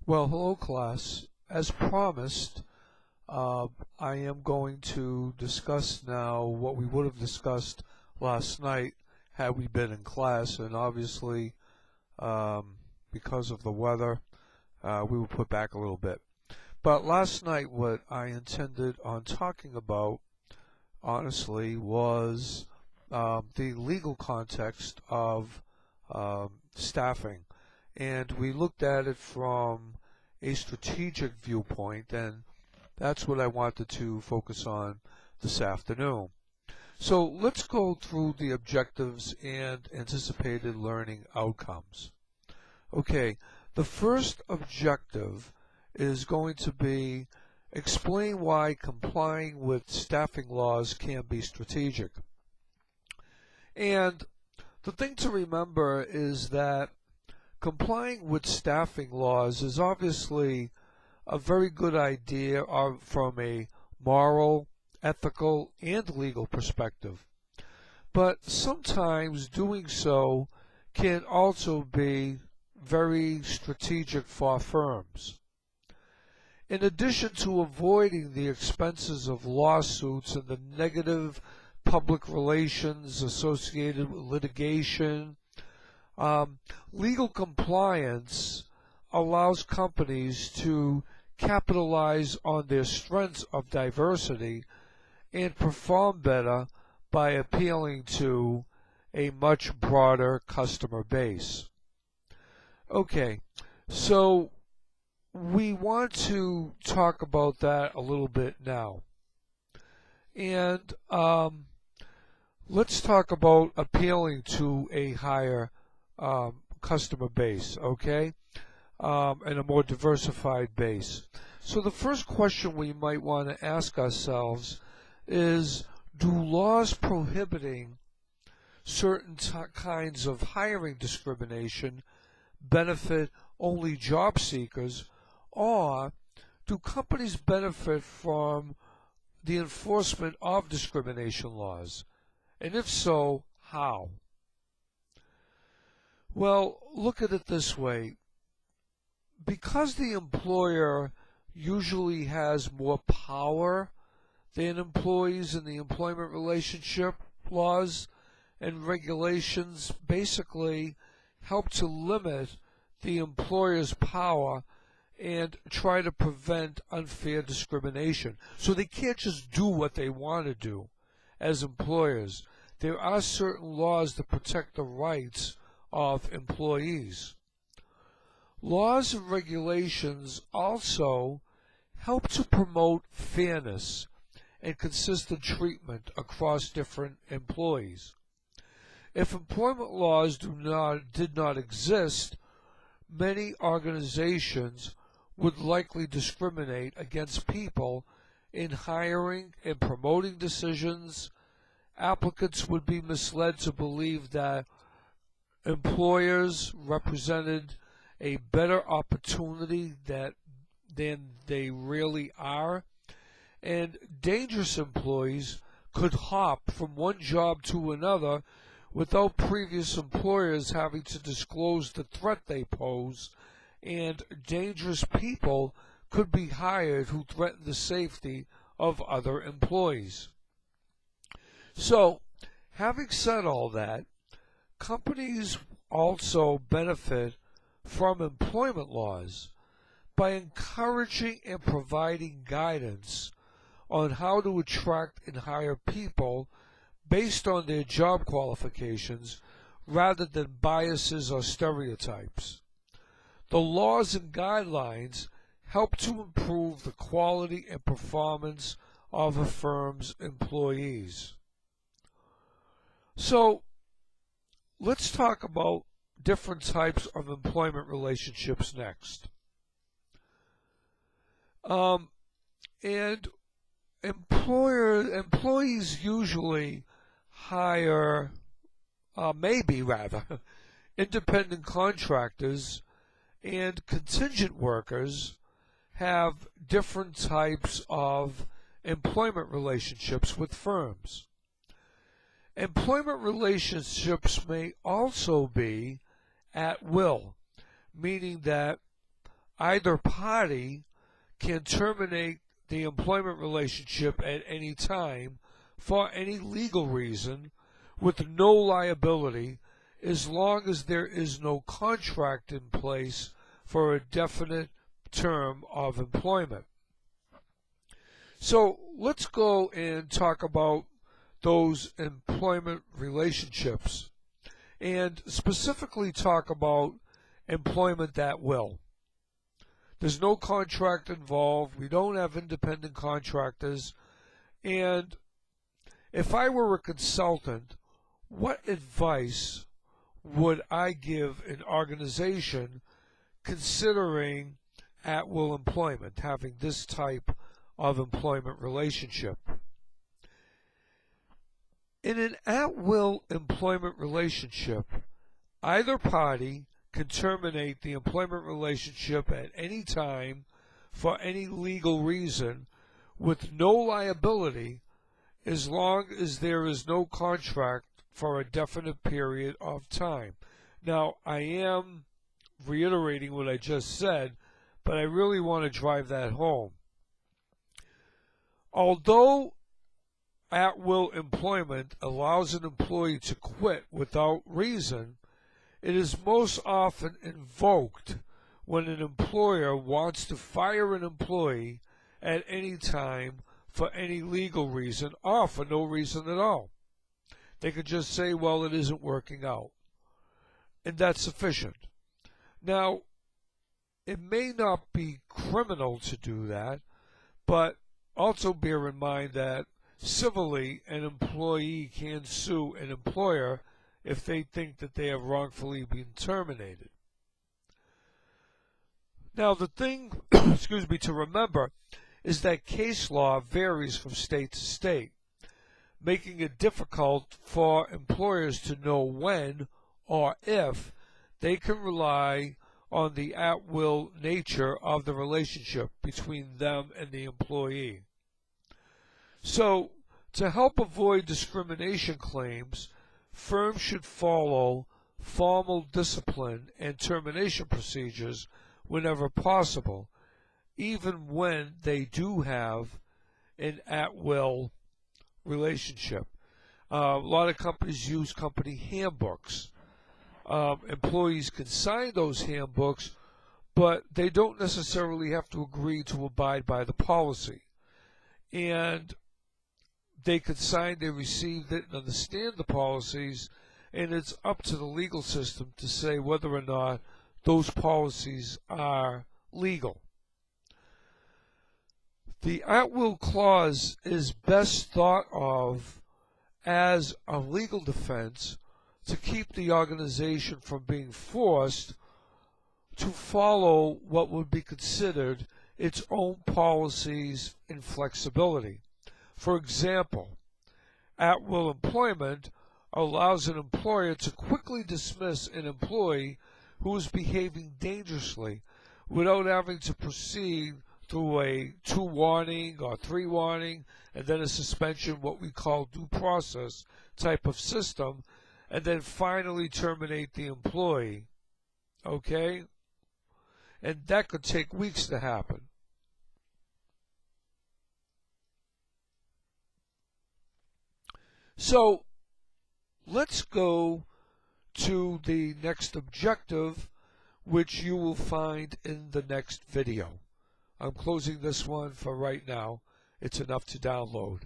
Well, hello class. As promised, I am going to discuss now what we would have discussed last night had we been in class, and obviously because of the weather we were put back a little bit. But last night what I intended on talking about, honestly, was the legal context of staffing. And we looked at it from a strategic viewpoint, and that's what I wanted to focus on this afternoon. So let's go through the objectives and anticipated learning outcomes. Okay, the first objective is going to be explain why complying with staffing laws can be strategic. And the thing to remember is that complying with staffing laws is obviously a very good idea from a moral, ethical, and legal perspective. But sometimes doing so can also be very strategic for firms. In addition to avoiding the expenses of lawsuits and the negative public relations associated with litigation, legal compliance allows companies to capitalize on their strengths of diversity and perform better by appealing to a much broader customer base. Okay, so we want to talk about that a little bit now. And let's talk about appealing to a higher customer base, okay, and a more diversified base. So the first question we might want to ask ourselves is, do laws prohibiting certain kinds of hiring discrimination benefit only job seekers, or do companies benefit from the enforcement of discrimination laws? And if so, how? Well, look at it this way. Because the employer usually has more power than employees in the employment relationship, laws and regulations basically help to limit the employer's power and try to prevent unfair discrimination. So they can't just do what they want to do as employers. There are certain laws that protect the rights of employees. Laws and regulations also help to promote fairness and consistent treatment across different employees. If employment laws did not exist, many organizations would likely discriminate against people in hiring and promoting decisions. Applicants would be misled to believe that employers represented a better opportunity than they really are, and dangerous employees could hop from one job to another without previous employers having to disclose the threat they pose, and dangerous people could be hired who threaten the safety of other employees. So, having said all that, companies also benefit from employment laws by encouraging and providing guidance on how to attract and hire people based on their job qualifications rather than biases or stereotypes. The laws and guidelines help to improve the quality and performance of a firm's employees. So, let's talk about different types of employment relationships next. And employees usually hire, independent contractors, and contingent workers have different types of employment relationships with firms. Employment relationships may also be at will, meaning that either party can terminate the employment relationship at any time for any legal reason with no liability, as long as there is no contract in place for a definite term of employment. So let's go and talk about those employment relationships and specifically talk about employment at will. There's no contract involved. We don't have independent contractors. And if I were a consultant, what advice would I give an organization considering at-will employment, having this type of employment relationship? In an at-will employment relationship, either party can terminate the employment relationship at any time for any legal reason with no liability, as long as there is no contract for a definite period of time. Now, I am reiterating what I just said, but I really want to drive that home. Although at-will employment allows an employee to quit without reason, it is most often invoked when an employer wants to fire an employee at any time for any legal reason or for no reason at all. They could just say, well, it isn't working out. And that's sufficient. Now, it may not be criminal to do that, but also bear in mind that civilly an employee can sue an employer if they think that they have wrongfully been terminated. Now, the thing, to remember is that case law varies from state to state, making it difficult for employers to know when or if they can rely on the at-will nature of the relationship between them and the employee. So, to help avoid discrimination claims, firms should follow formal discipline and termination procedures whenever possible, even when they do have an at-will relationship. A lot of companies use company handbooks. Employees can sign those handbooks, but they don't necessarily have to agree to abide by the policy. And they could sign they received it and understand the policies, and it's up to the legal system to say whether or not those policies are legal. The at-will clause is best thought of as a legal defense to keep the organization from being forced to follow what would be considered its own policies and flexibility. For example, at-will employment allows an employer to quickly dismiss an employee who is behaving dangerously without having to proceed through a 2-warning or 3-warning and then a suspension, what we call due process type of system, and then finally terminate the employee. Okay? And that could take weeks to happen. So let's go to the next objective, which you will find in the next video. I'm closing this one for right now. It's enough to download.